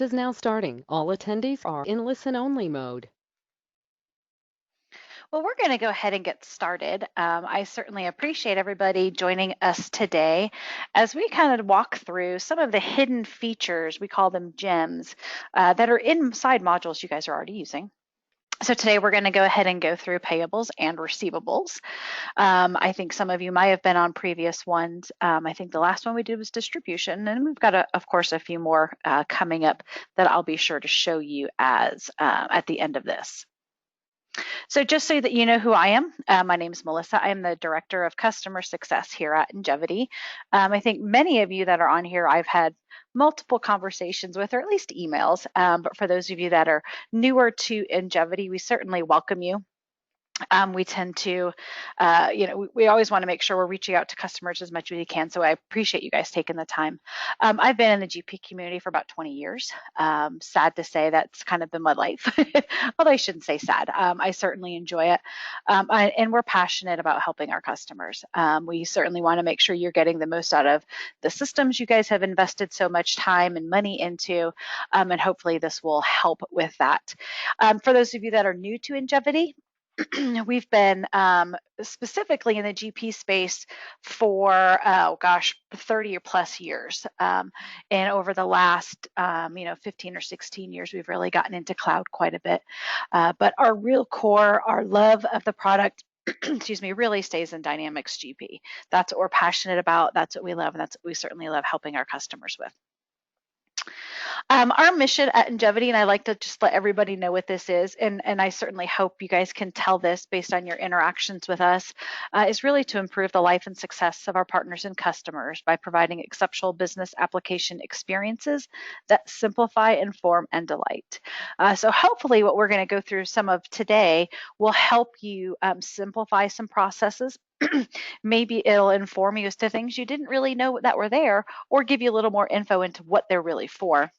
Is now starting. All attendees are in listen-only mode. Well, we're going to go ahead and get started. I certainly appreciate everybody joining us today as we kind of walk through some of the hidden features, we call them gems, that are inside modules you guys are already using. So today we're going to go ahead and go through payables and receivables. I think some of you might have been on previous ones. I think the last one we did was distribution, and we've got, of course, a few more coming up that I'll be sure to show you as at the end of this. So just so that you know who I am, my name is Melissa. I am the Director of Customer Success here at Ingevity. I think many of you that are on here, I've had multiple conversations with, or at least emails. But for those of you that are newer to Ingevity, we certainly welcome you. We tend to, we always want to make sure we're reaching out to customers as much as we can. So I appreciate you guys taking the time. I've been in the GP community for about 20 years. Sad to say that's kind of been my life, although I shouldn't say sad. I certainly enjoy it. And we're passionate about helping our customers. We certainly want to make sure you're getting the most out of the systems you guys have invested so much time and money into, and hopefully this will help with that. For those of you that are new to Ingevity, we've been specifically in the GP space for, 30 or plus years. And over the last, 15 or 16 years, we've really gotten into cloud quite a bit. But our real core, our love of the product, excuse me, really stays in Dynamics GP. That's what we're passionate about. That's what we love. And that's what we certainly love helping our customers with. Our mission at Ingevity, and I like to just let everybody know what this is, and I certainly hope you guys can tell this based on your interactions with us, is really to improve the life and success of our partners and customers by providing exceptional business application experiences that simplify, inform, and delight. So hopefully what we're going to go through some of today will help you simplify some processes. Maybe it'll inform you as to things you didn't really know that were there, or give you a little more info into what they're really for,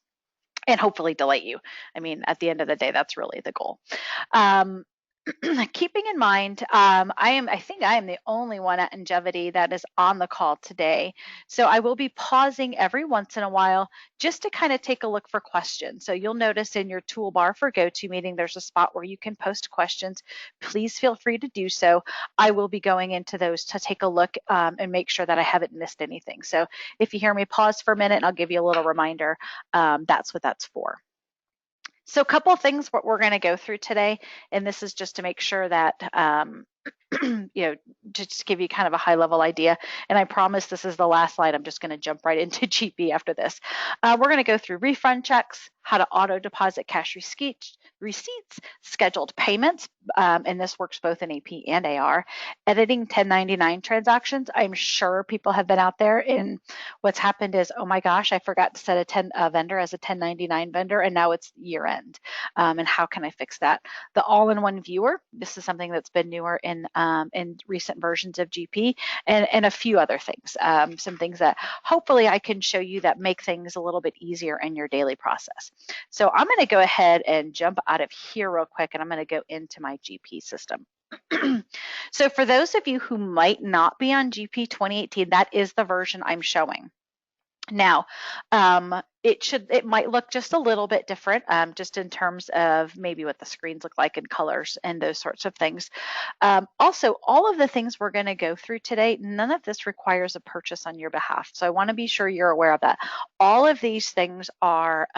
and hopefully delight you. I mean, at the end of the day, that's really the goal. Keeping in mind, I think I am the only one at Ingevity that is on the call today. So I will be pausing every once in a while just to kind of take a look for questions. So you'll notice in your toolbar for GoToMeeting, there's a spot where you can post questions. Please feel free to do so. I will be going into those to take a look and make sure that I haven't missed anything. So if you hear me pause for a minute, I'll give you a little reminder. That's what that's for. So a couple of things what we're going to go through today, and this is just to make sure that, just to give you kind of a high level idea, and I promise this is the last slide. I'm just going to jump right into GP after this. We're going to go through refund checks, how to auto deposit cash receipts, scheduled payments, and this works both in AP and AR, editing 1099 transactions. I'm sure people have been out there, and what's happened is, oh my gosh, I forgot to set a vendor as a 1099 vendor, and now it's year end. And how can I fix that? The all-in-one viewer. This is something that's been newer in recent versions of GP, and a few other things. Some things that hopefully I can show you that make things a little bit easier in your daily process. So I'm going to go ahead and jump out of here real quick, and I'm going to go into my GP system. So for those of you who might not be on GP 2018, that is the version I'm showing. Now, it might look just a little bit different, just in terms of maybe what the screens look like in colors and those sorts of things. Also, all of the things we're going to go through today, none of this requires a purchase on your behalf. So I want to be sure you're aware of that. All of these things are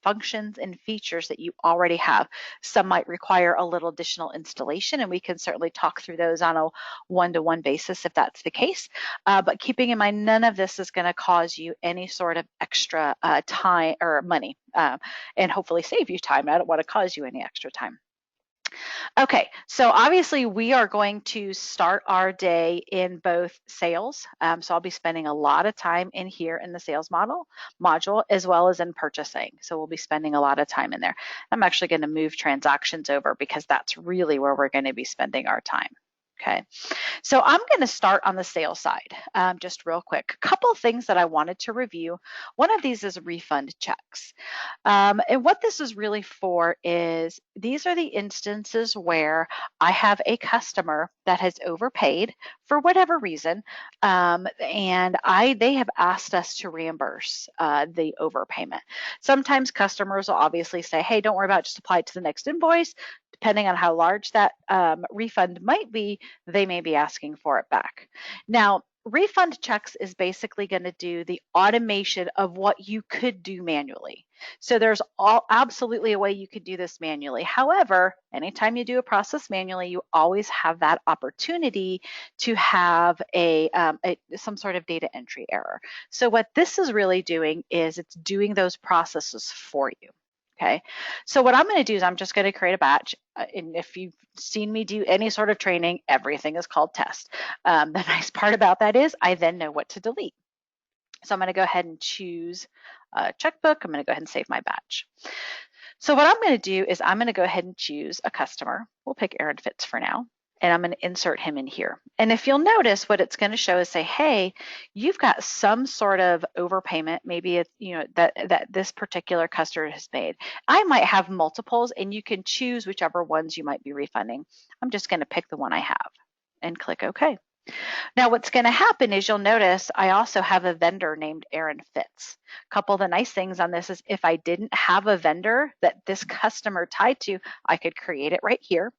functions and features that you already have. Some might require a little additional installation, and we can certainly talk through those on a one-to-one basis if that's the case. But keeping in mind, none of this is going to cause you any sort of extra time or money, and hopefully save you time. I don't want to cause you any extra time. Okay, so obviously we are going to start our day in both sales. So I'll be spending a lot of time in here in the sales module, as well as in purchasing. So we'll be spending a lot of time in there. I'm actually going to move transactions over because that's really where we're going to be spending our time. Okay, so I'm going to start on the sales side just real quick. A couple of things that I wanted to review. One of these is refund checks. And what this is really for is these are the instances where I have a customer that has overpaid for whatever reason, and they have asked us to reimburse the overpayment. Sometimes customers will obviously say, hey, don't worry about it, just apply it to the next invoice. Depending on how large that refund might be, they may be asking for it back. Now, refund checks is basically going to do the automation of what you could do manually. So there's absolutely a way you could do this manually. However, anytime you do a process manually, you always have that opportunity to have some sort of data entry error. So what this is really doing is it's doing those processes for you. Okay, so what I'm going to do is I'm just going to create a batch. And if you've seen me do any sort of training, everything is called test. The nice part about that is I then know what to delete. So I'm going to go ahead and choose a checkbook. I'm going to go ahead and save my batch. So what I'm going to do is I'm going to go ahead and choose a customer. We'll pick Aaron Fitz for now. And I'm going to insert him in here. And if you'll notice, what it's going to show is say, hey, you've got some sort of overpayment, maybe it's, that this particular customer has made. I might have multiples, and you can choose whichever ones you might be refunding. I'm just going to pick the one I have and click OK. Now, what's going to happen is you'll notice I also have a vendor named Aaron Fitz. A couple of the nice things on this is if I didn't have a vendor that this customer tied to, I could create it right here.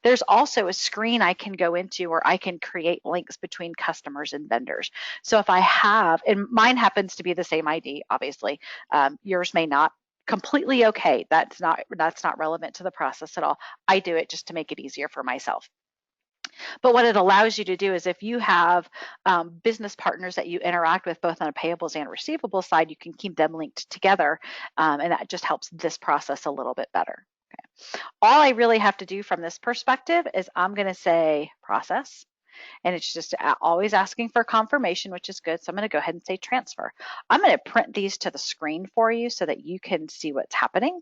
There's also a screen I can go into where I can create links between customers and vendors. So if I have, and mine happens to be the same ID, obviously, yours may not. Completely okay. That's not relevant to the process at all. I do it just to make it easier for myself. But what it allows you to do is if you have business partners that you interact with both on a payables and receivable side, you can keep them linked together, and that just helps this process a little bit better. Okay. All I really have to do from this perspective is I'm going to say process, and it's just always asking for confirmation, which is good. So I'm going to go ahead and say transfer. I'm going to print these to the screen for you so that you can see what's happening.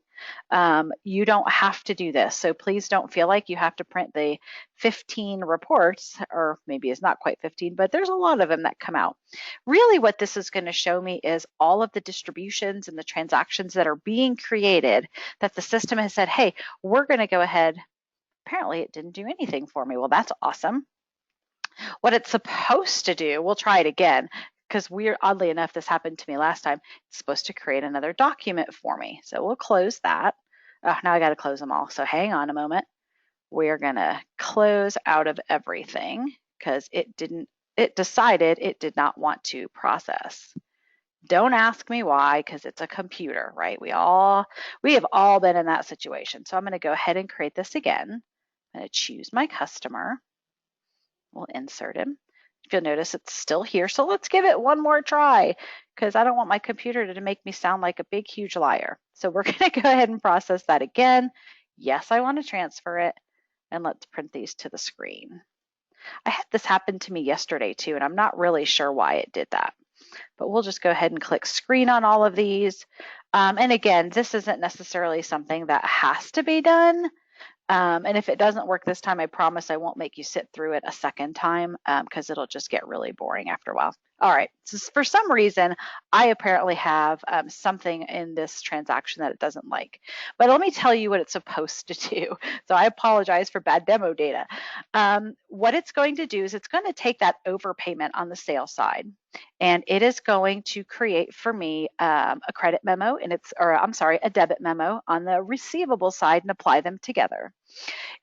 You don't have to do this. So please don't feel like you have to print the 15 reports, or maybe it's not quite 15, but there's a lot of them that come out. Really what this is going to show me is all of the distributions and the transactions that are being created that the system has said, hey, we're going to go ahead. Apparently it didn't do anything for me. Well, that's awesome. What it's supposed to do, we'll try it again, because oddly enough, this happened to me last time. It's supposed to create another document for me. So we'll close that. Oh, now I got to close them all. So hang on a moment. We're going to close out of everything because it decided it did not want to process. Don't ask me why, because it's a computer, right? We have all been in that situation. So I'm going to go ahead and create this again. I'm going to choose my customer. We'll insert him. If you'll notice, it's still here. So let's give it one more try, because I don't want my computer to make me sound like a big, huge liar. So we're going to go ahead and process that again. Yes, I want to transfer it. And let's print these to the screen. I had this happen to me yesterday too, and I'm not really sure why it did that. But we'll just go ahead and click screen on all of these. And again, this isn't necessarily something that has to be done. And if it doesn't work this time, I promise I won't make you sit through it a second time, because it'll just get really boring after a while. All right, so for some reason, I apparently have something in this transaction that it doesn't like. But let me tell you what it's supposed to do. So I apologize for bad demo data. What it's going to do is it's going to take that overpayment on the sales side, and it is going to create for me a credit memo, and a debit memo on the receivable side and apply them together.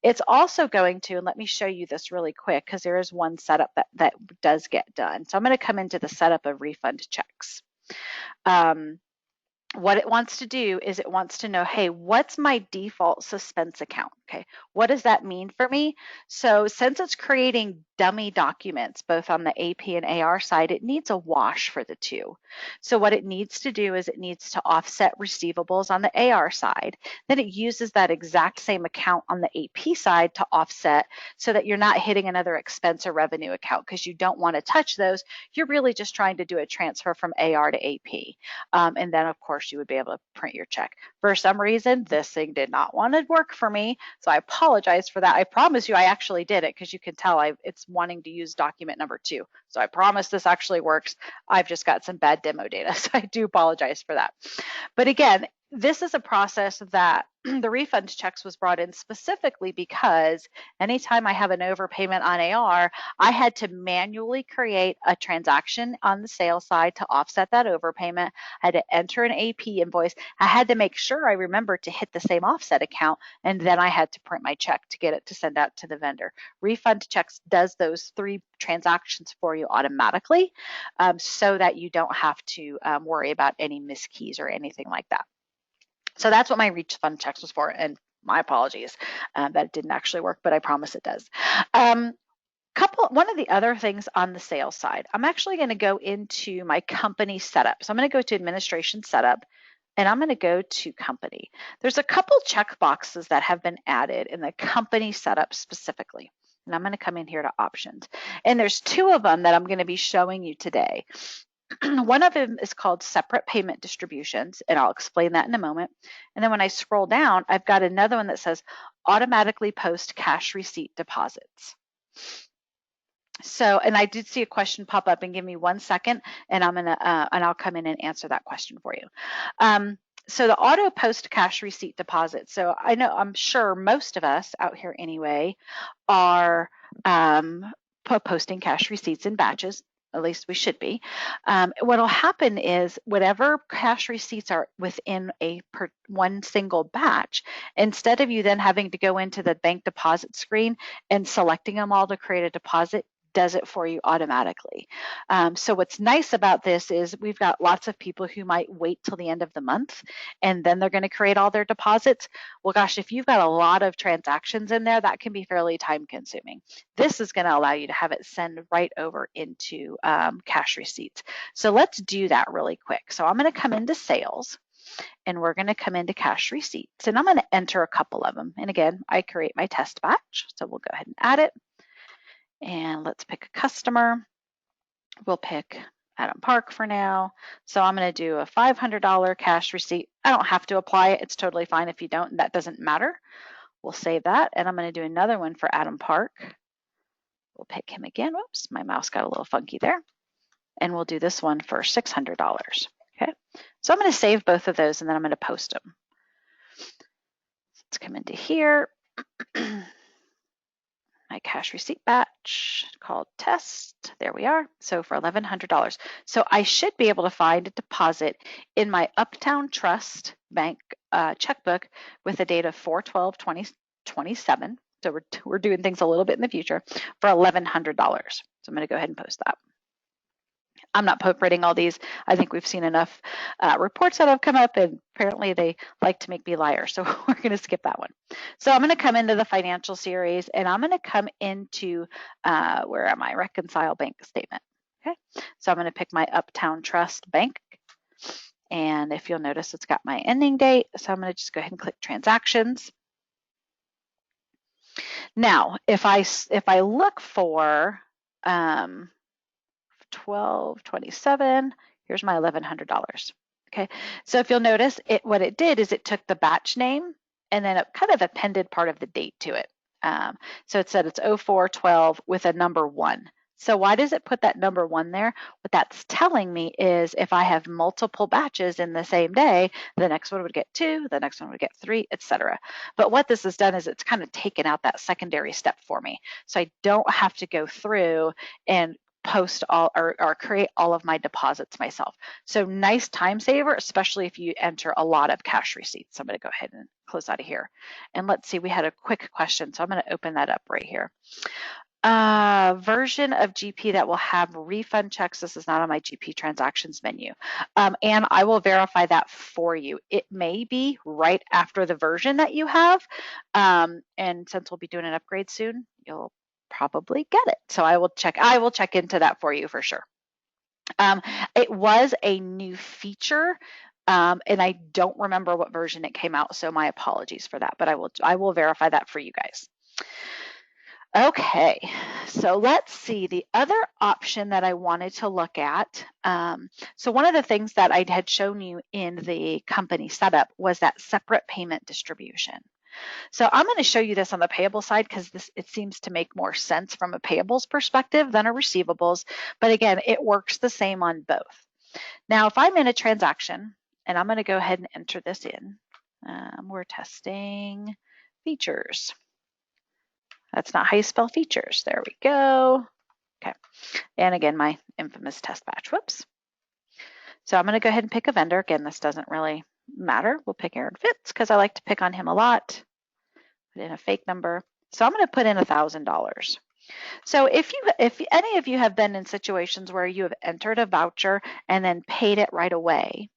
It's also going to, and let me show you this really quick, because there is one setup that does get done. So I'm going to come into the setup of refund checks. What it wants to do is it wants to know, hey, what's my default suspense account? Okay, what does that mean for me? So since it's creating dummy documents, both on the AP and AR side, it needs a wash for the two. So what it needs to do is it needs to offset receivables on the AR side. Then it uses that exact same account on the AP side to offset, so that you're not hitting another expense or revenue account, because you don't want to touch those. You're really just trying to do a transfer from AR to AP. And then of course, course, you would be able to print your check. For some reason, this thing did not want to work for me, so I apologize for that. I promise you I actually did it, because you can tell it's wanting to use document number 2. So I promise this actually works. I've just got some bad demo data, so I do apologize for that. But again, this is a process that the refund checks was brought in specifically because anytime I have an overpayment on AR, I had to manually create a transaction on the sales side to offset that overpayment. I had to enter an AP invoice. I had to make sure I remembered to hit the same offset account, and then I had to print my check to get it to send out to the vendor. Refund checks does those 3 transactions for you automatically, so that you don't have to worry about any miskeys or anything like that. So that's what my refund checks was for, and my apologies that it didn't actually work, but I promise it does. One of the other things on the sales side, I'm actually going to go into my company setup. So I'm going to go to administration setup, and I'm going to go to company. There's a couple check boxes that have been added in the company setup specifically. And I'm going to come in here to options. And there's 2 of them that I'm going to be showing you today. One of them is called separate payment distributions, and I'll explain that in a moment. And then when I scroll down, I've got another one that says automatically post cash receipt deposits. So, and I did see a question pop up, and give me 1 second, and I'll come in and answer that question for you. So the auto post cash receipt deposit. So I'm sure most of us out here anyway are posting cash receipts in batches. At least we should be. What will happen is whatever cash receipts are within one single batch, instead of you then having to go into the bank deposit screen and selecting them all to create a deposit, does it for you automatically. So what's nice about this is we've got lots of people who might wait till the end of the month, and then they're going to create all their deposits. Well, gosh, if you've got a lot of transactions in there, that can be fairly time consuming. This is going to allow you to have it send right over into cash receipts. So let's do that really quick. So I'm going to come into sales, and we're going to come into cash receipts, and I'm going to enter a couple of them. And again, I create my test batch, so we'll go ahead and add it. And let's pick a customer. We'll pick Adam Park for now. So I'm going to do a $500 cash receipt. I don't have to apply it. It's totally fine if you don't. That doesn't matter. We'll save that. And I'm going to do another one for Adam Park. We'll pick him again. Whoops, my mouse got a little funky there. And we'll do this one for $600. Okay. So I'm going to save both of those, and then I'm going to post them. Let's come into here. My cash receipt batch called test. There we are. So for $1,100. So I should be able to find a deposit in my Uptown Trust Bank checkbook with a date of 4/12/2027. So we're doing things a little bit in the future for $1,100. So I'm going to go ahead and post that. I'm not printing all these. I think we've seen enough reports that have come up, and apparently they like to make me liar. So we're going to skip that one. So I'm going to come into the financial series, and I'm going to come into, where am I? Reconcile bank statement. Okay. So I'm going to pick my Uptown Trust Bank. And if you'll notice, it's got my ending date. So I'm going to just go ahead and click transactions. Now, if I look for 12/27, here's my $1,100. Okay, so if you'll notice, what it did is it took the batch name and then it kind of appended part of the date to it. So it said it's 04/12 with a number 1. So why does it put that number 1 there? What that's telling me is if I have multiple batches in the same day, the next one would get 2, the next one would get 3, etc. But what this has done is it's kind of taken out that secondary step for me. So I don't have to go through and post all or create all of my deposits myself. So nice time saver, especially if you enter a lot of cash receipts. So I'm going to go ahead and close out of here. And let's see, we had a quick question. So I'm going to open that up right here. Version of GP that will have refund checks. This is not on my GP transactions menu. And I will verify that for you. It may be right after the version that you have. And since we'll be doing an upgrade soon, you'll probably get it. So I will check into that for you for sure. It was a new feature, and I don't remember what version it came out, so my apologies for that, but I will verify that for you guys. Okay, so let's see the other option that I wanted to look at. So one of the things that I had shown you in the company setup was that separate payment distribution. So I'm going to show you this on the payable side because it seems to make more sense from a payables perspective than a receivables. But again, it works the same on both. Now, if I'm in a transaction, and I'm going to go ahead and enter this in, we're testing features. That's not how you spell features. There we go. Okay. And again, my infamous test batch. Whoops. So I'm going to go ahead and pick a vendor. Again, this doesn't really matter. We'll pick Aaron Fitz because I like to pick on him a lot. Put in a fake number. So I'm going to put in $1,000. So if any of you have been in situations where you have entered a voucher and then paid it right away,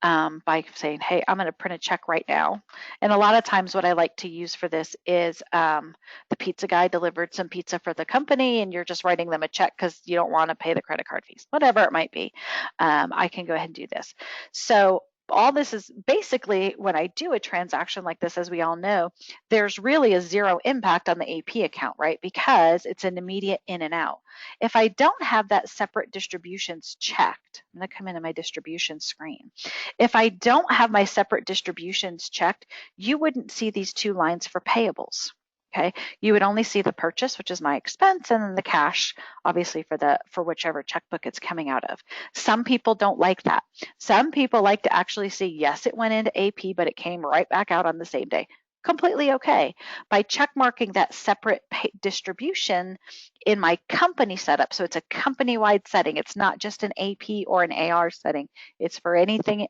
by saying, hey, I'm going to print a check right now. And a lot of times what I like to use for this is the pizza guy delivered some pizza for the company and you're just writing them a check because you don't want to pay the credit card fees, whatever it might be. I can go ahead and do this. So all this is basically when I do a transaction like this, as we all know, there's really a zero impact on the AP account, right? Because it's an immediate in and out. If I don't have that separate distributions checked, I'm going to come into my distribution screen. If I don't have my separate distributions checked, you wouldn't see these two lines for payables. Okay, you would only see the purchase, which is my expense, and then the cash, obviously for whichever checkbook it's coming out of. Some people don't like that. Some people like to actually see, yes, it went into AP, but it came right back out on the same day. Completely okay. By check marking that separate distribution in my company setup, so it's a company-wide setting. It's not just an AP or an AR setting. It's for anything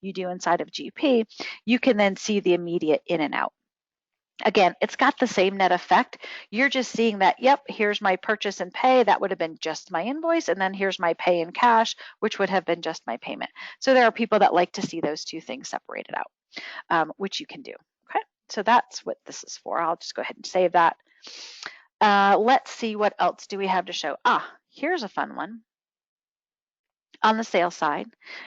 you do inside of GP. You can then see the immediate in and out. Again, it's got the same net effect. You're just seeing that, yep, here's my purchase and pay. That would have been just my invoice. And then here's my pay in cash, which would have been just my payment. So there are people that like to see those two things separated out, which you can do. Okay, so that's what this is for. I'll just go ahead and save that. Let's see what else do we have to show. Here's a fun one on the sales side.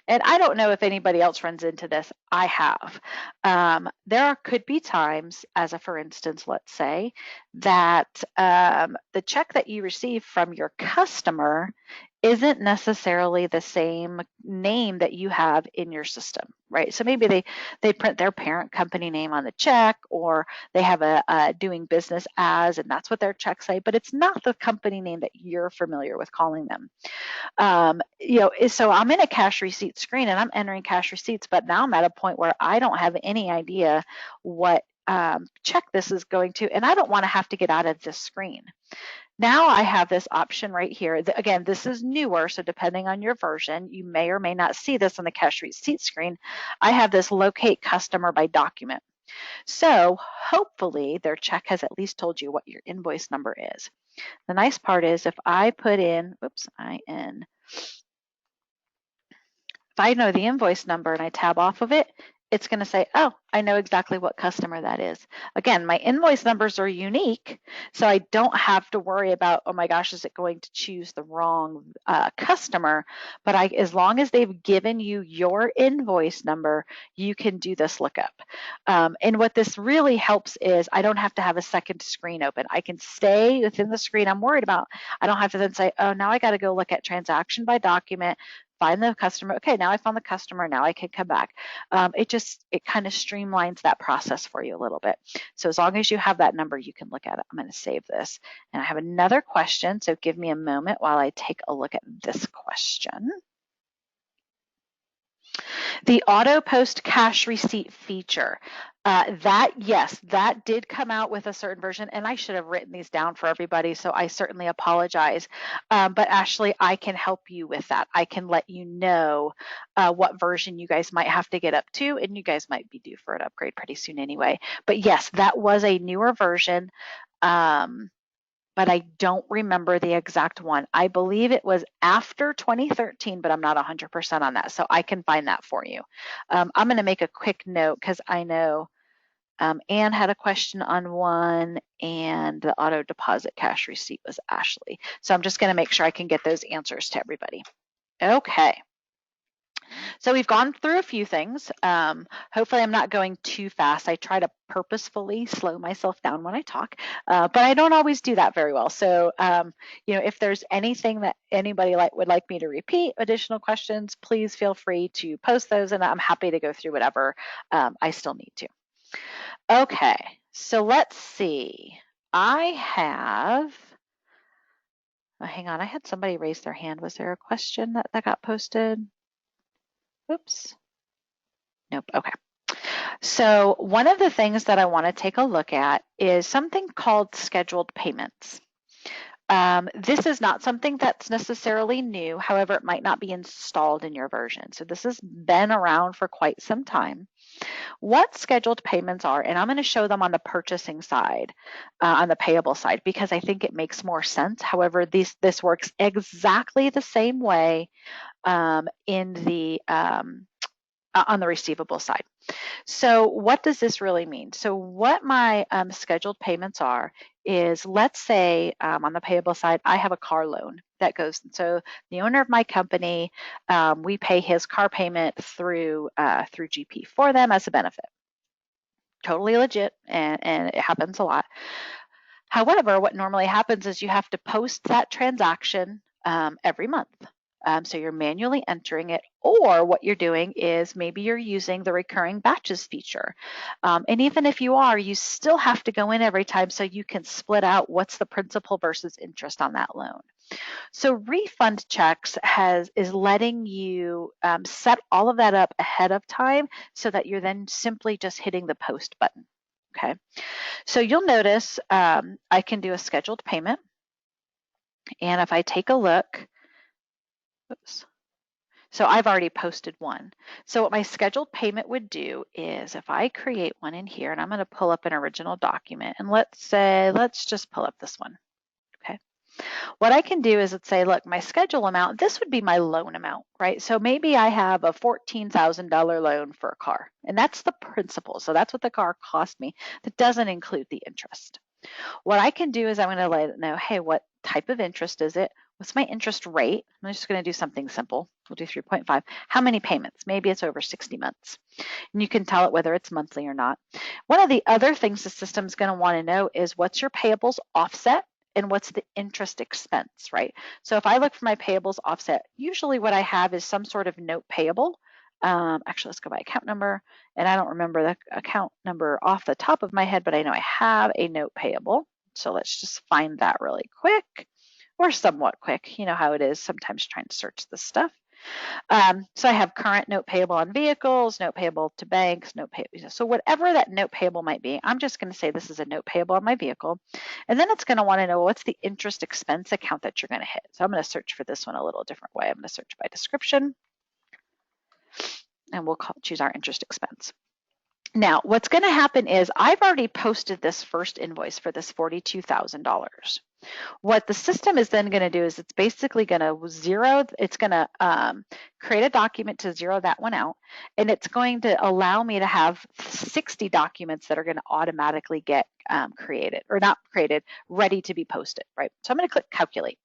And I don't know if anybody else runs into this. I have. There could be times, as a for instance, let's say, that the check that you receive from your customer isn't necessarily the same name that you have in your system, right? So maybe they print their parent company name on the check, or they have a doing business as, and that's what their checks say, but it's not the company name that you're familiar with calling them. So I'm in a cash receipt screen and I'm entering cash receipts, but now I'm at a point where I don't have any idea what check this is going to, and I don't want to have to get out of this screen. Now I have this option right here. Again, this is newer, so depending on your version, you may or may not see this on the cash receipt screen. I have this locate customer by document. So hopefully their check has at least told you what your invoice number is. The nice part is if I put in, if I know the invoice number and I tab off of it, it's going to say, oh, I know exactly what customer that is. Again, my invoice numbers are unique, so I don't have to worry about, oh my gosh, is it going to choose the wrong customer? But as long as they've given you your invoice number, you can do this lookup. And what this really helps is I don't have to have a second screen open. I can stay within the screen I'm worried about. I don't have to then say, oh, now I got to go look at transaction by document, find the customer. Okay, now I found the customer. Now I can come back. It kind of streamlines that process for you a little bit. So as long as you have that number, you can look at it. I'm going to save this. And I have another question, so give me a moment while I take a look at this question. The auto post cash receipt feature. That did come out with a certain version, and I should have written these down for everybody, so I certainly apologize. But Ashley, I can help you with that. I can let you know what version you guys might have to get up to, and you guys might be due for an upgrade pretty soon anyway. But yes, that was a newer version. But I don't remember the exact one. I believe it was after 2013, but I'm not 100% on that, so I can find that for you. I'm going to make a quick note because I know Anne had a question on one, and the auto deposit cash receipt was Ashley. So I'm just going to make sure I can get those answers to everybody. Okay. So we've gone through a few things. Hopefully I'm not going too fast. I try to purposefully slow myself down when I talk, but I don't always do that very well. So, if there's anything that anybody would like me to repeat, additional questions, please feel free to post those, and I'm happy to go through whatever I still need to. Okay, so let's see. Hang on, I had somebody raise their hand. Was there a question that got posted? Oops. Nope. Okay. So one of the things that I want to take a look at is something called scheduled payments. This is not something that's necessarily new. However, it might not be installed in your version. So this has been around for quite some time. What scheduled payments are, and I'm going to show them on the purchasing side, on the payable side, because I think it makes more sense. However, this works exactly the same way on the receivable side. So what does this really mean? So what my scheduled payments are is, let's say on the payable side, I have a car loan that goes. So the owner of my company, we pay his car payment through GP for them as a benefit. Totally legit, and it happens a lot. However, what normally happens is you have to post that transaction every month. So you're manually entering it, or what you're doing is maybe you're using the recurring batches feature. And even if you are, you still have to go in every time so you can split out what's the principal versus interest on that loan. So refund checks is letting you set all of that up ahead of time so that you're then simply just hitting the post button. Okay, so you'll notice I can do a scheduled payment. And if I take a look, oops. So I've already posted one. So what my scheduled payment would do is, if I create one in here, and I'm going to pull up an original document, and let's just pull up this one. Okay. What I can do is say, look, my schedule amount, this would be my loan amount, right? So maybe I have a $14,000 loan for a car, and that's the principal. So that's what the car cost me. That doesn't include the interest. What I can do is I'm going to let it know, hey, what type of interest is it? What's my interest rate? I'm just going to do something simple. We'll do 3.5. How many payments? Maybe it's over 60 months. And you can tell it whether it's monthly or not. One of the other things the system's going to want to know is, what's your payables offset and what's the interest expense, right? So if I look for my payables offset, usually what I have is some sort of note payable. Actually, let's go by account number. And I don't remember the account number off the top of my head, but I know I have a note payable. So let's just find that really quick, or somewhat quick. You know how it is sometimes trying to search this stuff. So I have current note payable on vehicles, note payable to banks, so whatever that note payable might be, I'm just going to say this is a note payable on my vehicle. And then it's going to want to know, what's the interest expense account that you're going to hit. So I'm going to search for this one a little different way. I'm going to search by description, and we'll choose our interest expense. Now, what's going to happen is, I've already posted this first invoice for this $42,000. What the system is then going to do is, it's basically going to create a document to zero that one out, and it's going to allow me to have 60 documents that are going to automatically get ready to be posted, right? So I'm going to click calculate.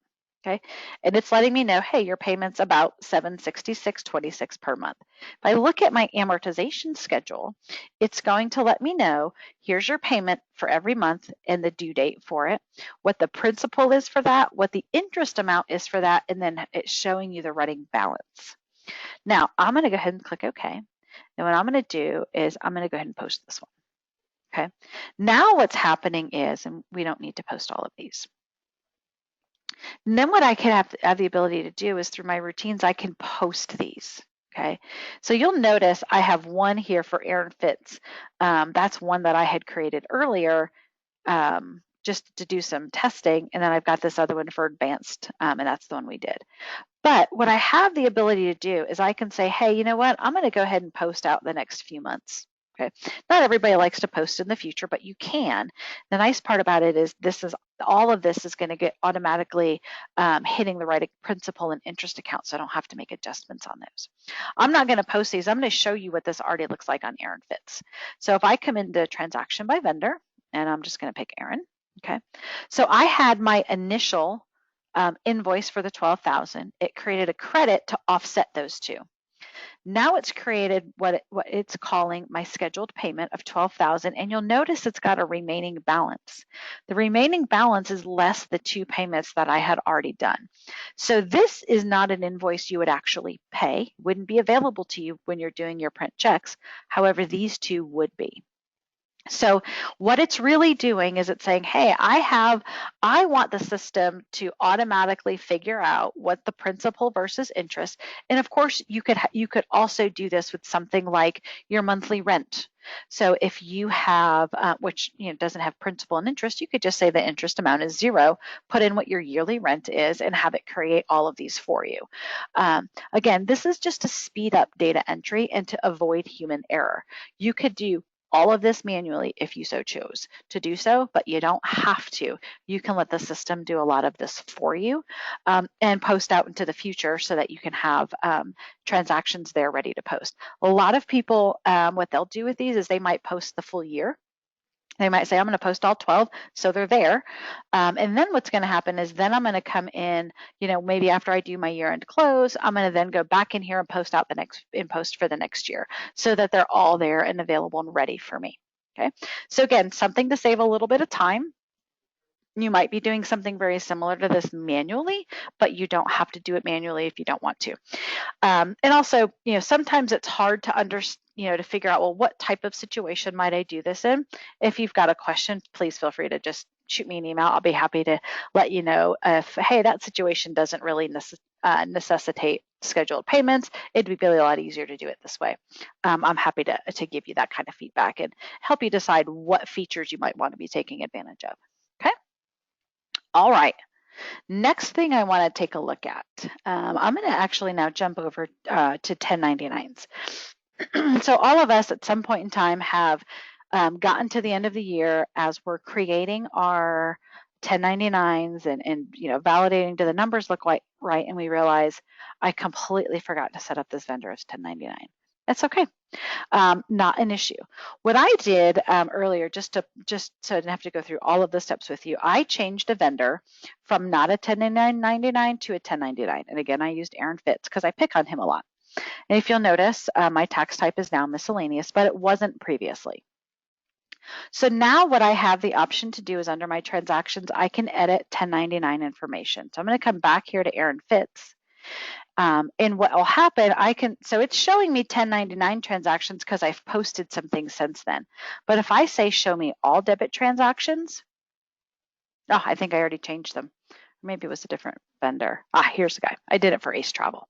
Okay, and it's letting me know, hey, your payment's about $766.26 per month. If I look at my amortization schedule, it's going to let me know, here's your payment for every month and the due date for it, what the principal is for that, what the interest amount is for that, and then it's showing you the running balance. Now, I'm going to go ahead and click OK. And what I'm going to do is, I'm going to go ahead and post this one. Okay, now what's happening is, and we don't need to post all of these. And then what I can have the ability to do is, through my routines, I can post these. Okay, so you'll notice I have one here for Aaron Fitz. That's one that I had created earlier just to do some testing. And then I've got this other one for advanced, and that's the one we did. But what I have the ability to do is, I can say, hey, you know what? I'm going to go ahead and post out the next few months. Okay, not everybody likes to post in the future, but you can. The nice part about it is, all of this is going to get automatically hitting the right principal and interest account, so I don't have to make adjustments on those. I'm not going to post these. I'm going to show you what this already looks like on Aaron Fitz. So if I come into transaction by vendor, and I'm just going to pick Aaron. Okay, so I had my initial invoice for the $12,000. It created a credit to offset those two. Now it's created what it's calling my scheduled payment of $12,000, and you'll notice it's got a remaining balance. The remaining balance is less the 2 payments that I had already done. So this is not an invoice you would actually pay, wouldn't be available to you when you're doing your print checks. However, these 2 would be. So what it's really doing is it's saying, hey, I want the system to automatically figure out what the principal versus interest. And of course, you could also do this with something like your monthly rent. So if you have, which doesn't have principal and interest, you could just say the interest amount is 0, put in what your yearly rent is, and have it create all of these for you. Again, this is just to speed up data entry and to avoid human error. You could do all of this manually if you so choose to do so, but you don't have to. You can let the system do a lot of this for you, and post out into the future so that you can have transactions there ready to post. A lot of people, what they'll do with these is they might post the full year. They might say, I'm going to post all 12, so they're there. And then what's going to happen is then I'm going to come in, maybe after I do my year-end close, I'm going to then go back in here and post out post for the next year so that they're all there and available and ready for me. Okay. So again, something to save a little bit of time. You might be doing something very similar to this manually, but you don't have to do it manually if you don't want to. And also, sometimes it's hard to understand, to figure out, well, what type of situation might I do this in? If you've got a question, please feel free to just shoot me an email. I'll be happy to let you know if, hey, that situation doesn't really necessitate scheduled payments. It'd be really a lot easier to do it this way. I'm happy to give you that kind of feedback and help you decide what features you might want to be taking advantage of. Okay. All right. Next thing I want to take a look at, I'm going to actually now jump over to 1099s. So all of us at some point in time have gotten to the end of the year as we're creating our 1099s and validating, do the numbers look right, and we realize I completely forgot to set up this vendor as 1099. That's okay. Not an issue. What I did earlier, just so I didn't have to go through all of the steps with you, I changed a vendor from not a 1099 to a 1099. And again, I used Aaron Fitz because I pick on him a lot. And if you'll notice, my tax type is now miscellaneous, but it wasn't previously. So now what I have the option to do is under my transactions, I can edit 1099 information. So I'm going to come back here to Aaron Fitz. And what will happen, so it's showing me 1099 transactions because I've posted some things since then. But if I say show me all debit transactions, oh, I think I already changed them. Maybe it was a different vendor. Here's the guy. I did it for Ace Travel.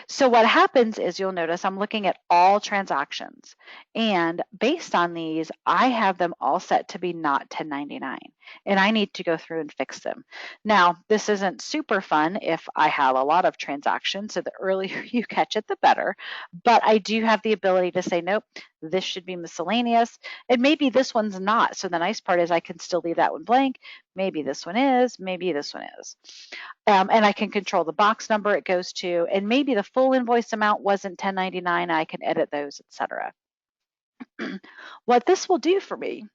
So what happens is you'll notice I'm looking at all transactions, and based on these, I have them all set to be not 1099, and I need to go through and fix them. Now, this isn't super fun if I have a lot of transactions, so the earlier you catch it, the better, but I do have the ability to say, nope, this should be miscellaneous, and maybe this one's not. So the nice part is I can still leave that one blank. Maybe this one is, maybe this one is. And I can control the box number it goes to, and maybe the full invoice amount wasn't 1099, I can edit those, etc. What this will do for me,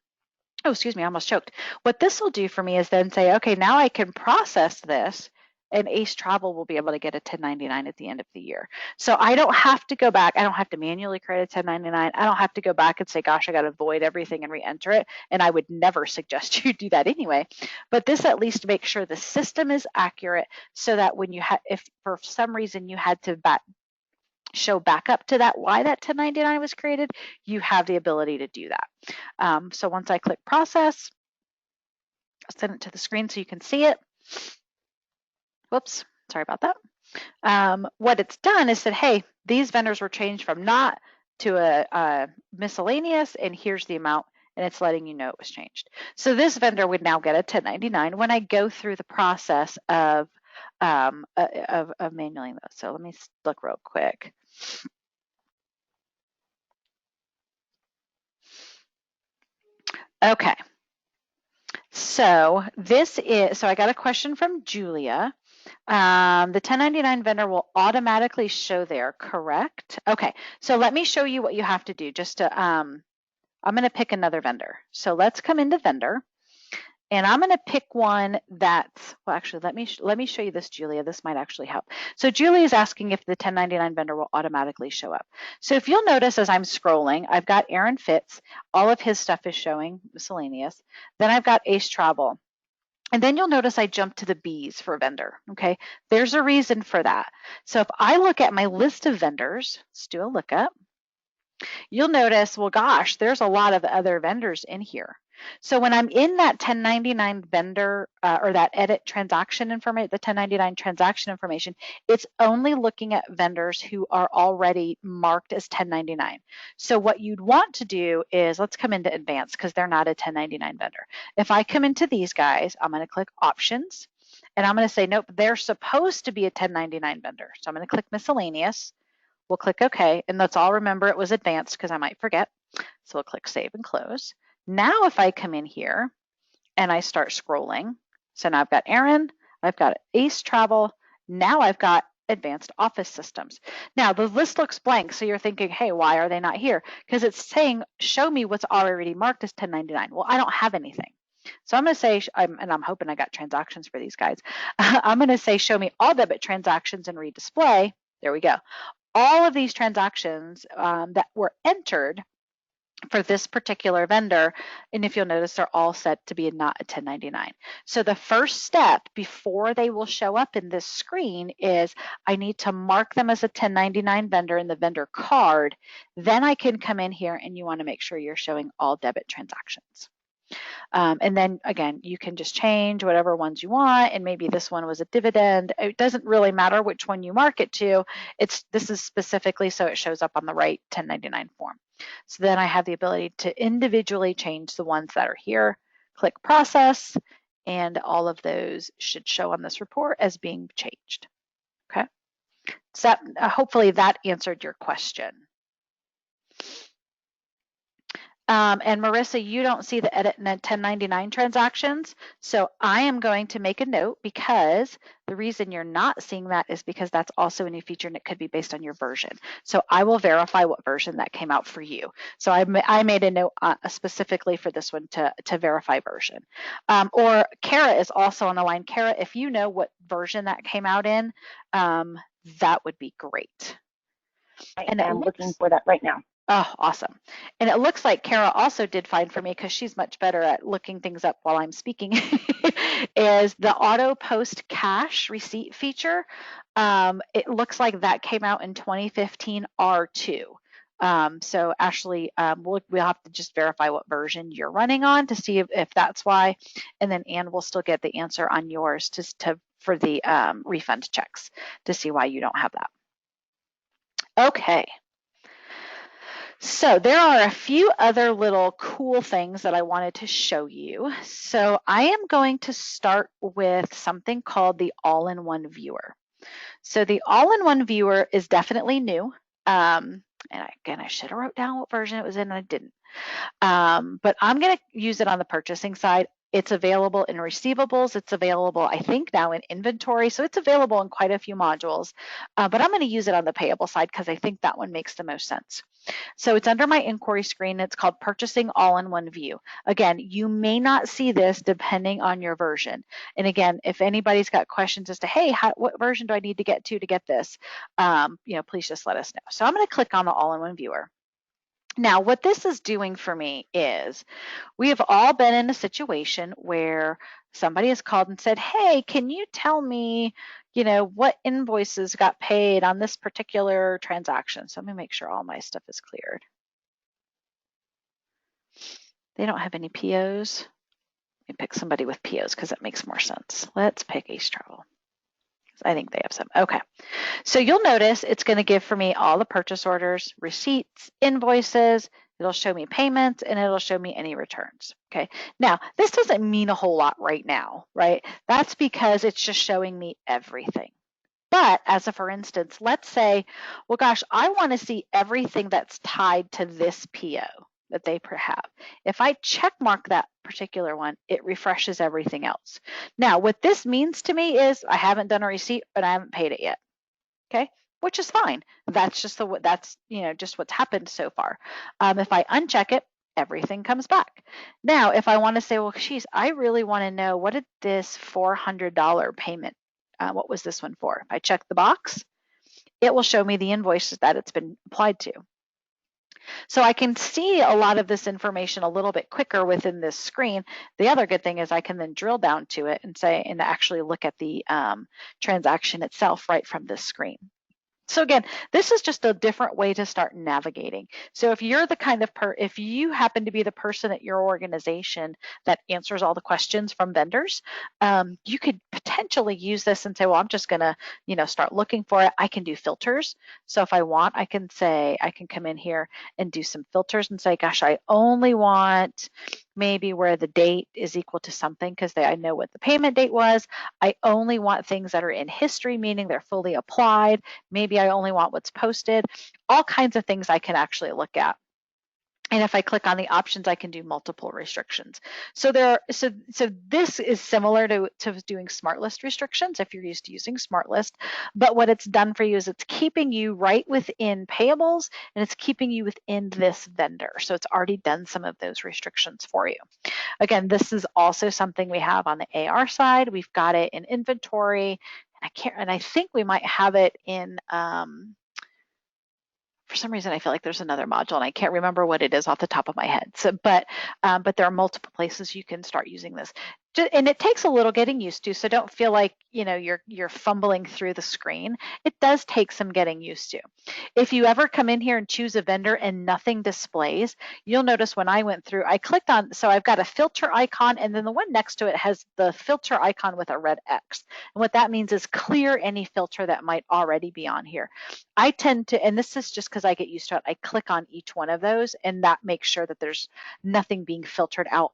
oh, excuse me, I almost choked. What this will do for me is then say, okay, now I can process this, and Ace Travel will be able to get a 1099 at the end of the year. So I don't have to go back. I don't have to manually create a 1099. I don't have to go back and say, gosh, I got to void everything and re-enter it. And I would never suggest you do that anyway. But this at least makes sure the system is accurate so that when you if for some reason you had to show back up to that why that 1099 was created, you have the ability to do that. So once I click process, I'll send it to the screen so you can see it. Whoops, sorry about that. What it's done is said, hey, these vendors were changed from not to a miscellaneous, and here's the amount, and it's letting you know it was changed. So this vendor would now get a 1099 when I go through the process of manualing those. So let me look real quick. Okay. So I got a question from Julia. The 1099 vendor will automatically show there, correct? Okay, so let me show you what you have to do. I'm going to pick another vendor. So let's come into vendor, And I'm going to pick one that's, well, actually, let me show you this, Julia. This might actually help. So Julia is asking if the 1099 vendor will automatically show up. So if you'll notice as I'm scrolling, I've got Aaron Fitz. All of his stuff is showing miscellaneous. Then I've got Ace Travel. And then you'll notice I jump to the B's for vendor, okay? There's a reason for that. So if I look at my list of vendors, let's do a lookup, you'll notice, well, gosh, there's a lot of other vendors in here. So when I'm in that 1099 vendor or that edit transaction information, the 1099 transaction information, it's only looking at vendors who are already marked as 1099. So what you'd want to do is, let's come into advanced because they're not a 1099 vendor. If I come into these guys, I'm going to click options and I'm going to say, nope, they're supposed to be a 1099 vendor. So I'm going to click miscellaneous. We'll click OK, and let's all remember it was advanced because I might forget. So we'll click Save and Close. Now if I come in here and I start scrolling, so now I've got Aaron, I've got Ace Travel, now I've got Advanced Office Systems. Now the list looks blank, so you're thinking, hey, why are they not here? Because it's saying, show me what's already marked as 1099. Well, I don't have anything. So I'm going to say, and I'm hoping I got transactions for these guys. I'm going to say, show me all debit transactions and redisplay. There we go. All of these transactions that were entered for this particular vendor, and if you'll notice, they're all set to be not a 1099. So the first step before they will show up in this screen is I need to mark them as a 1099 vendor in the vendor card. Then I can come in here and you want to make sure you're showing all debit transactions. And then again, you can just change whatever ones you want, and maybe this one was a dividend. It doesn't really matter which one you mark it to. This is specifically so it shows up on the right 1099 form. So then I have the ability to individually change the ones that are here, click process, and all of those should show on this report as being changed. Okay, so that, hopefully that answered your question. And Marissa, you don't see the edit 1099 transactions. So I am going to make a note, because the reason you're not seeing that is because that's also a new feature and it could be based on your version. So I will verify what version that came out for you. So I made a note specifically for this one to verify version. Or Kara is also on the line. Kara, if you know what version that came out in, that would be great. I am looking for that right now. Oh, awesome. And it looks like Kara also did fine for me, because she's much better at looking things up while I'm speaking, is the auto post cash receipt feature. It looks like that came out in 2015 R2. So Ashley, we'll have to just verify what version you're running on to see if that's why. And then Anne will still get the answer on yours for the refund checks to see why you don't have that. Okay. So there are a few other little cool things that I wanted to show you. So I am going to start with something called the all-in-one viewer. So the all-in-one viewer is definitely new. And again, I should have wrote down what version it was in, and I didn't. But I'm going to use it on the purchasing side. It's available in receivables. It's available, I think, now in inventory. So it's available in quite a few modules. But I'm going to use it on the payable side because I think that one makes the most sense. So it's under my inquiry screen. It's called Purchasing All-in-One View. Again, you may not see this depending on your version. And again, if anybody's got questions as to, hey, what version do I need to get to get this, please just let us know. So I'm going to click on the All-in-One Viewer. Now, what this is doing for me is, we have all been in a situation where somebody has called and said, hey, can you tell me, what invoices got paid on this particular transaction? So let me make sure all my stuff is cleared. They don't have any POs. Let me pick somebody with POs because that makes more sense. Let's pick Ace Travel. I think they have some. Okay. So you'll notice it's going to give for me all the purchase orders, receipts, invoices. It'll show me payments, and it'll show me any returns. Okay. Now, this doesn't mean a whole lot right now, right? That's because it's just showing me everything. But as a for instance, let's say, well, gosh, I want to see everything that's tied to this PO that they have. If I check mark that particular one, it refreshes everything else. Now, what this means to me is I haven't done a receipt, but I haven't paid it yet. Okay, which is fine. That's just just what's happened so far. If I uncheck it everything comes back. Now, if I want to say, well, geez, I really want to know, what did this $400 payment, what was this one for? If I check the box, it will show me the invoices that it's been applied to. So I can see a lot of this information a little bit quicker within this screen. The other good thing is I can then drill down to it and say, and actually look at the transaction itself right from this screen. So again, this is just a different way to start navigating. So if you're the kind of if you happen to be the person at your organization that answers all the questions from vendors, you could potentially use this and say, well, I'm just gonna, start looking for it. I can do filters. So if I want, I can come in here and do some filters and say, gosh, I only want maybe where the date is equal to something because I know what the payment date was. I only want things that are in history, meaning they're fully applied. Maybe I only want what's posted. All kinds of things I can actually look at. And if I click on the options, I can do multiple restrictions. So this is similar to doing smart list restrictions if you're used to using smart list. But what it's done for you is it's keeping you right within payables, and it's keeping you within this vendor. So it's already done some of those restrictions for you. Again, this is also something we have on the AR side. We've got it in inventory, and I think we might have it in. For some reason, I feel like there's another module, and I can't remember what it is off the top of my head. So, but there are multiple places you can start using this, and it takes a little getting used to. So don't feel like you're fumbling through the screen. It does take some getting used to. If you ever come in here and choose a vendor and nothing displays, you'll notice when I went through, I clicked on. So I've got a filter icon, and then the one next to it has the filter icon with a red X. And what that means is clear any filter that might already be on here. I tend to, and this is just because I get used to it, I click on each one of those, and that makes sure that there's nothing being filtered out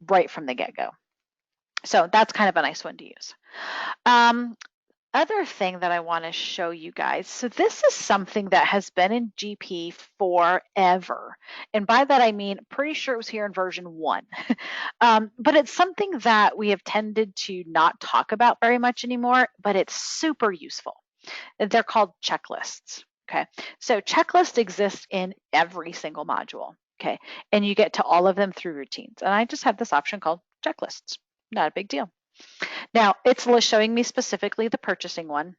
right from the get-go. So that's kind of a nice one to use. Other thing that I want to show you guys, so this is something that has been in GP forever. And by that I mean, pretty sure it was here in version 1. But it's something that we have tended to not talk about very much anymore, but it's super useful. They're called checklists. Okay, so checklists exist in every single module. Okay, and you get to all of them through routines. And I just have this option called checklists. Not a big deal. Now it's showing me specifically the purchasing one.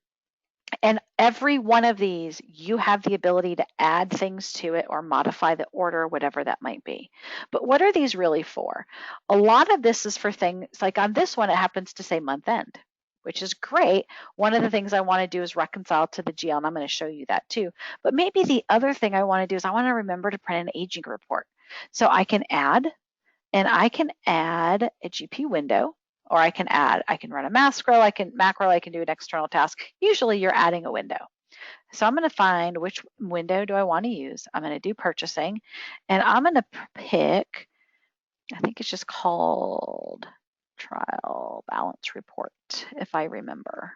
And every one of these, you have the ability to add things to it or modify the order, whatever that might be. But what are these really for? A lot of this is for things like on this one, it happens to say month end, which is great. One of the things I want to do is reconcile to the GL, and I'm going to show you that too. But maybe the other thing I want to do is I want to remember to print an aging report. So I can add a GP window, or I can run a macro, I can do an external task. Usually you're adding a window. So I'm going to find which window do I want to use. I'm going to do purchasing, and I'm going to pick, I think it's just called trial balance report, if I remember,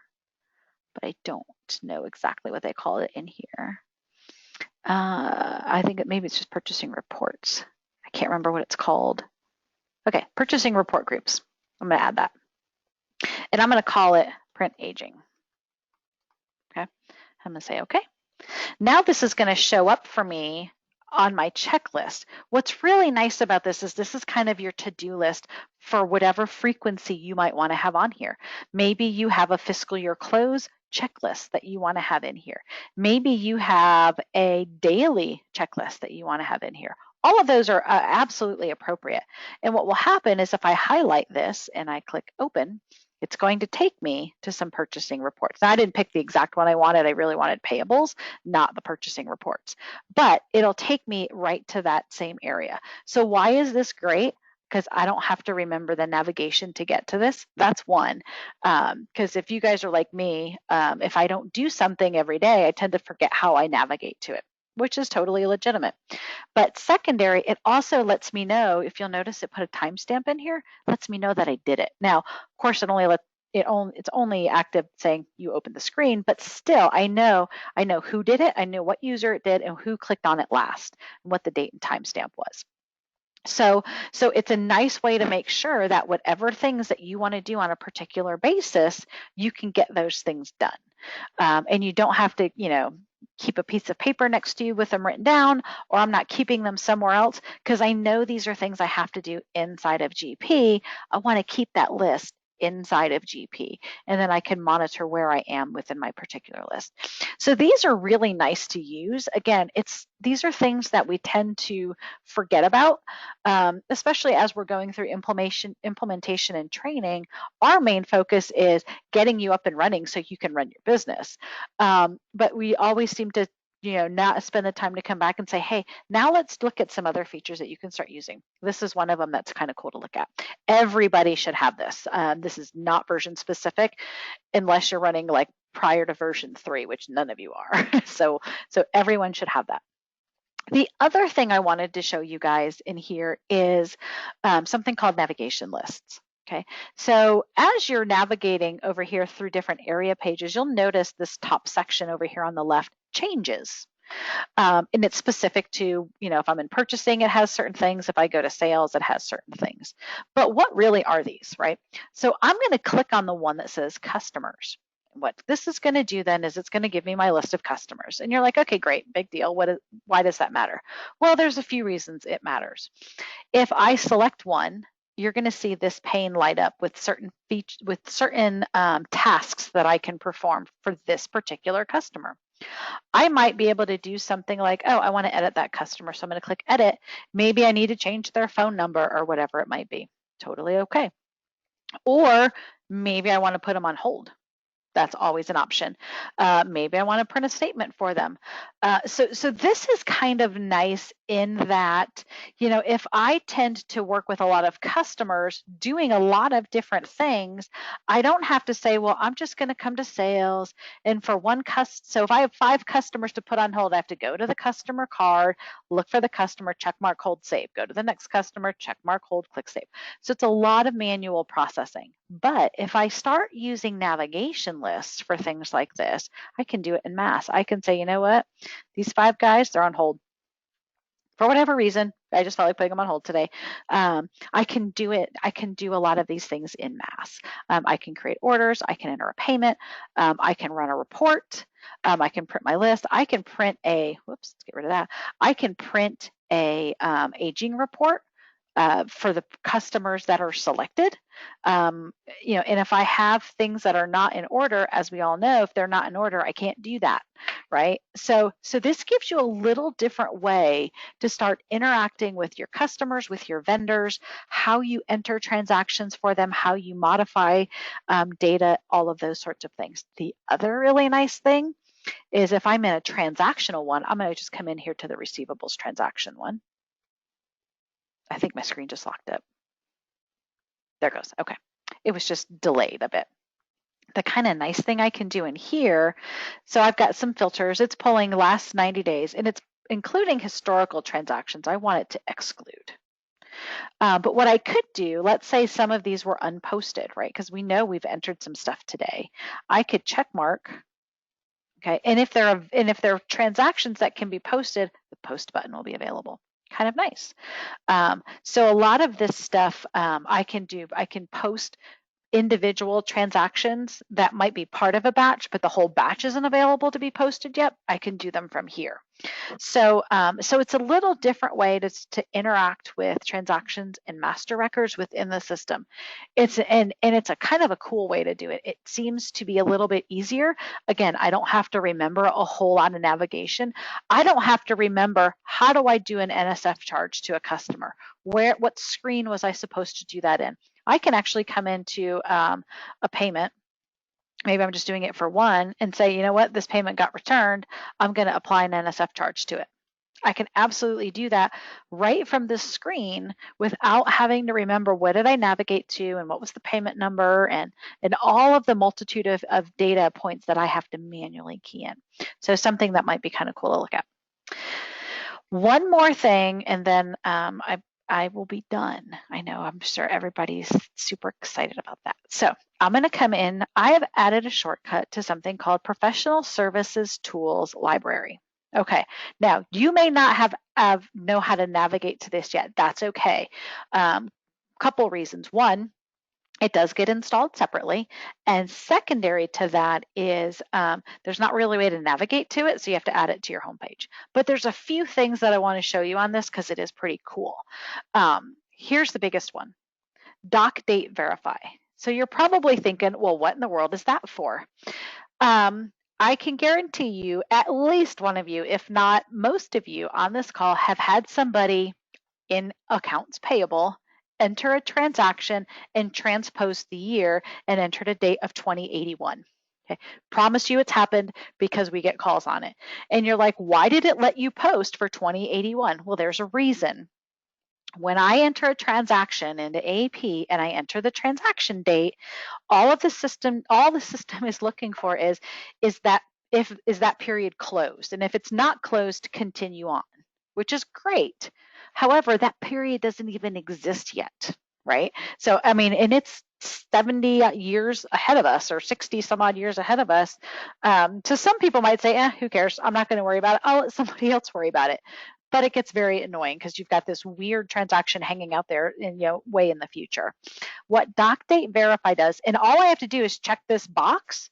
but I don't know exactly what they call it in here. I think maybe it's just purchasing reports. I can't remember what it's called. Okay, purchasing report groups. I'm going to add that. And I'm going to call it print aging. Okay, I'm going to say okay. Now this is going to show up for me on my checklist. What's really nice about this is kind of your to-do list for whatever frequency you might want to have on here. Maybe you have a fiscal year close checklist that you want to have in here. Maybe you have a daily checklist that you want to have in here. All of those are absolutely appropriate. And what will happen is if I highlight this and I click open, it's going to take me to some purchasing reports. Now, I didn't pick the exact one I wanted. I really wanted payables, not the purchasing reports. But it'll take me right to that same area. So why is this great? Because I don't have to remember the navigation to get to this. That's one. Because if you guys are like me, if I don't do something every day, I tend to forget how I navigate to it, which is totally legitimate. But secondary, it also lets me know, if you'll notice it put a timestamp in here, lets me know that I did it. Now, of course, it's only active saying you opened the screen, but still I know who did it, I know what user it did, and who clicked on it last, and what the date and timestamp was. So it's a nice way to make sure that whatever things that you want to do on a particular basis, you can get those things done. And you don't have to, keep a piece of paper next to you with them written down, or I'm not keeping them somewhere else because I know these are things I have to do inside of GP. I want to keep that list inside of GP, and then I can monitor where I am within my particular list. So these are really nice to use. Again, these are things that we tend to forget about, especially as we're going through implementation and training. Our main focus is getting you up and running so you can run your business. But we always seem to not spend the time to come back and say, hey, now let's look at some other features that you can start using. This is one of them that's kind of cool to look at. Everybody should have this. This is not version specific unless you're running like prior to version 3, which none of you are. So everyone should have that. The other thing I wanted to show you guys in here is something called navigation lists. Okay, so as you're navigating over here through different area pages, you'll notice this top section over here on the left changes. And it's specific to, if I'm in purchasing, it has certain things. If I go to sales, it has certain things. But what really are these, right? So I'm going to click on the one that says customers. What this is going to do then is it's going to give me my list of customers. And you're like, okay, great, big deal. Why does that matter? Well, there's a few reasons it matters. If I select one, you're going to see this pane light up with certain tasks that I can perform for this particular customer. I might be able to do something like, oh, I want to edit that customer, so I'm going to click edit. Maybe I need to change their phone number or whatever it might be. Totally okay. Or maybe I want to put them on hold. That's always an option. Maybe I want to print a statement for them. So this is kind of nice in that, if I tend to work with a lot of customers doing a lot of different things, I don't have to say, well, I'm just going to come to sales. And for so if I have 5 customers to put on hold, I have to go to the customer card, look for the customer, check mark, hold, save. Go to the next customer, check mark, hold, click save. So it's a lot of manual processing. But if I start using navigation lists for things like this, I can do it in mass. I can say, you know what? These 5 guys, they're on hold. For whatever reason, I just felt like putting them on hold today. I can do it. I can do a lot of these things in mass. I can create orders. I can enter a payment. I can run a report. I can print my list. I can print let's get rid of that. I can print a aging report for the customers that are selected. And if I have things that are not in order, as we all know, if they're not in order, I can't do that, right? So this gives you a little different way to start interacting with your customers, with your vendors, how you enter transactions for them, how you modify data, all of those sorts of things. The other really nice thing is if I'm in a transactional one, I'm going to just come in here to the receivables transaction one. I think my screen just locked up. There it goes. Okay. It was just delayed a bit. The kind of nice thing I can do in here, so I've got some filters. It's pulling last 90 days, and it's including historical transactions. I want it to exclude. But what I could do, let's say some of these were unposted, right? Because we know we've entered some stuff today. I could check mark. Okay. And if there are transactions that can be posted, the post button will be available. Kind of nice. So a lot of this stuff I can post individual transactions that might be part of a batch, but the whole batch isn't available to be posted yet. I can do them from here. So it's a little different way to interact with transactions and master records within the system. It's a kind of a cool way to do it. It seems to be a little bit easier. Again, I don't have to remember a whole lot of navigation. I don't have to remember, how do I do an NSF charge to a customer? What screen was I supposed to do that in? I can actually come into a payment. Maybe I'm just doing it for one and say, you know what, this payment got returned. I'm going to apply an NSF charge to it. I can absolutely do that right from this screen without having to remember what did I navigate to and what was the payment number and all of the multitude of data points that I have to manually key in. So something that might be kind of cool to look at. One more thing, and then I will be done. I know, I'm sure everybody's super excited about that. So I'm going to come in. I have added a shortcut to something called Professional Services Tools Library. Okay, now you may not know how to navigate to this yet. That's okay. Couple reasons. One, It does get installed separately. And secondary to that is there's not really a way to navigate to it, so you have to add it to your homepage. But there's a few things that I want to show you on this because it is pretty cool. Here's the biggest one, doc date verify. So you're probably thinking, well, what in the world is that for? I can guarantee you at least one of you, if not most of you on this call, have had somebody in accounts payable enter a transaction and transpose the year and entered a date of 2081. Okay, promise you it's happened because we get calls on it. And you're like, why did it let you post for 2081? Well, there's a reason. When I enter a transaction into AP and I enter the transaction date, all the system is looking for is that period closed? And if it's not closed, continue on, which is great. However, that period doesn't even exist yet, right? So, I mean, and it's 70 years ahead of us or 60 some odd years ahead of us. So some people might say, who cares? I'm not going to worry about it. I'll let somebody else worry about it. But it gets very annoying because you've got this weird transaction hanging out there in, way in the future. What doc date verify does, and all I have to do is check this box,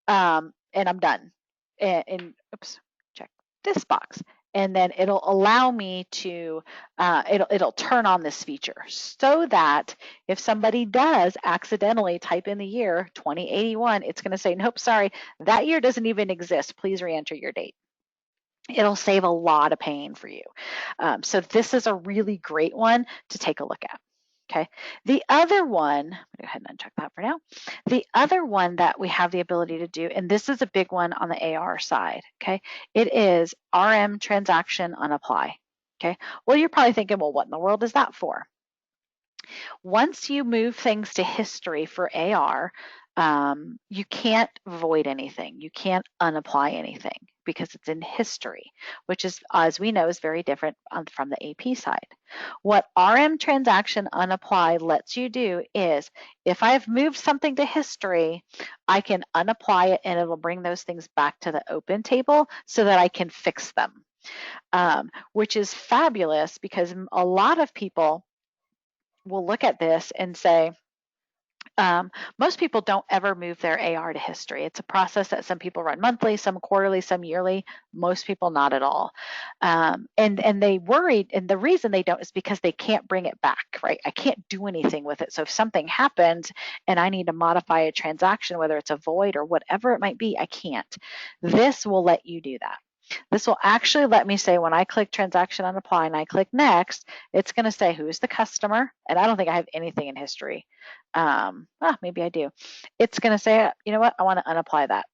and I'm done. And oops, check this box, and then it'll allow me to it'll turn on this feature so that if somebody does accidentally type in the year 2081, it's going to say, nope, sorry, that year doesn't even exist. Please re-enter your date. It'll save a lot of pain for you. So this is a really great one to take a look at. Okay. The other one, I'm going to go ahead and uncheck that for now. The other one that we have the ability to do, and this is a big one on the AR side, okay, it is RM transaction unapply. Okay. Well, you're probably thinking, well, what in the world is that for? Once you move things to history for AR, you can't void anything. You can't unapply anything because it's in history, which is, as we know, is very different from the AP side. What RM transaction unapply lets you do is, if I've moved something to history, I can unapply it and it'll bring those things back to the open table so that I can fix them, which is fabulous because a lot of people will look at this and say, most people don't ever move their AR to history. It's a process that some people run monthly, some quarterly, some yearly, most people not at all. And they worried, and the reason they don't is because they can't bring it back, right? I can't do anything with it. So if something happens and I need to modify a transaction, whether it's a void or whatever it might be, I can't. This will let you do that. This will actually let me say, when I click transaction unapply and I click next, it's going to say who's the customer. And I don't think I have anything in history. Maybe I do. It's going to say, you know what, I want to unapply that.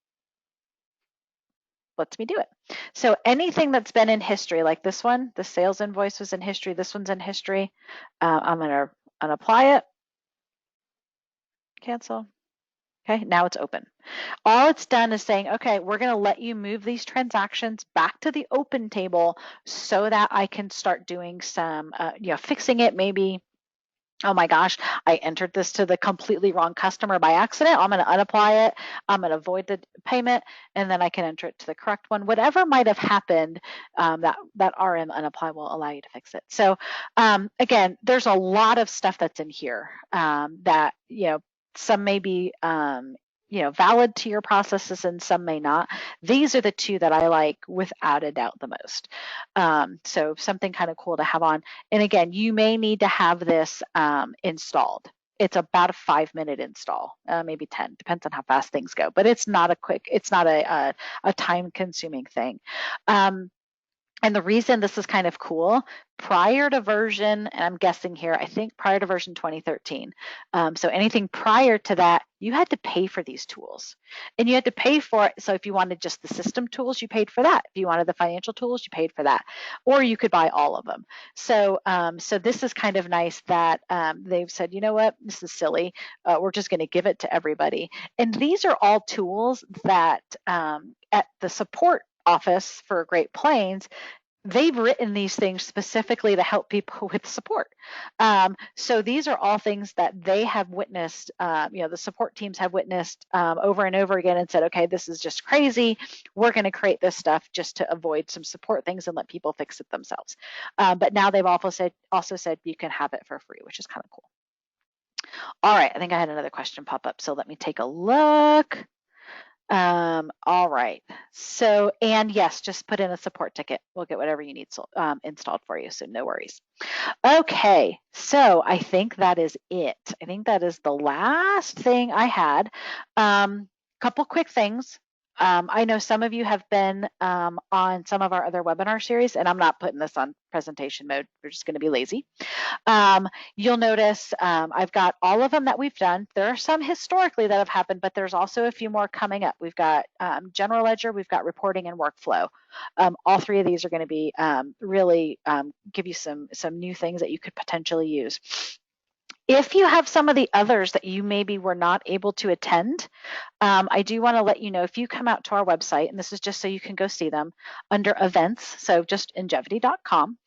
Lets me do it. So anything that's been in history, like this one, the sales invoice was in history, this one's in history. I'm going to unapply it, cancel. Okay, now it's open. All it's done is saying, okay, we're going to let you move these transactions back to the open table so that I can start doing some, fixing it. Maybe, oh my gosh, I entered this to the completely wrong customer by accident. I'm going to unapply it. I'm going to void the payment, and then I can enter it to the correct one. Whatever might have happened, that RM unapply will allow you to fix it. So again, there's a lot of stuff that's in here that, some may be valid to your processes and some may not. These are the two that I like without a doubt the most. So something kind of cool to have on. And again, you may need to have this installed. It's about a 5-minute install, maybe 10, depends on how fast things go, but it's not a time consuming thing. And the reason this is kind of cool, prior to version, and I'm guessing here, I think prior to version 2013. So anything prior to that, you had to pay for these tools. And you had to pay for it. So if you wanted just the system tools, you paid for that. If you wanted the financial tools, you paid for that. Or you could buy all of them. So so this is kind of nice that they've said, you know what, this is silly. We're just going to give it to everybody. And these are all tools that at the support office for Great Plains, they've written these things specifically to help people with support. So these are all things that they have witnessed, the support teams have witnessed over and over again and said, okay, this is just crazy. We're going to create this stuff just to avoid some support things and let people fix it themselves. But now they've also said you can have it for free, which is kind of cool. All right, I think I had another question pop up, so let me take a look. All right, so, and yes, just put in a support ticket. We'll get whatever you need installed for you, so no worries. Okay, so I think that is it. I think that is the last thing I had. Couple quick things. I know some of you have been on some of our other webinar series, and I'm not putting this on presentation mode. We're just going to be lazy. You'll notice I've got all of them that we've done. There are some historically that have happened, but there's also a few more coming up. We've got general ledger, we've got reporting and workflow. All three of these are going to be really give you some new things that you could potentially use. If you have some of the others that you maybe were not able to attend, I do want to let you know, if you come out to our website, and this is just so you can go see them, under events, so just ingevity.com.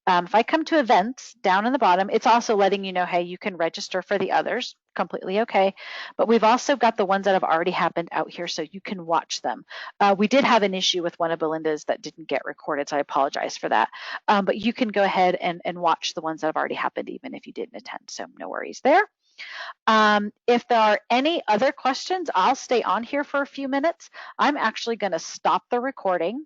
If I come to events down in the bottom, it's also letting you know, hey, you can register for the others, completely okay. But we've also got the ones that have already happened out here so you can watch them. We did have an issue with one of Belinda's that didn't get recorded, so I apologize for that. But you can go ahead and watch the ones that have already happened even if you didn't attend, so no worries there. If there are any other questions, I'll stay on here for a few minutes. I'm actually going to stop the recording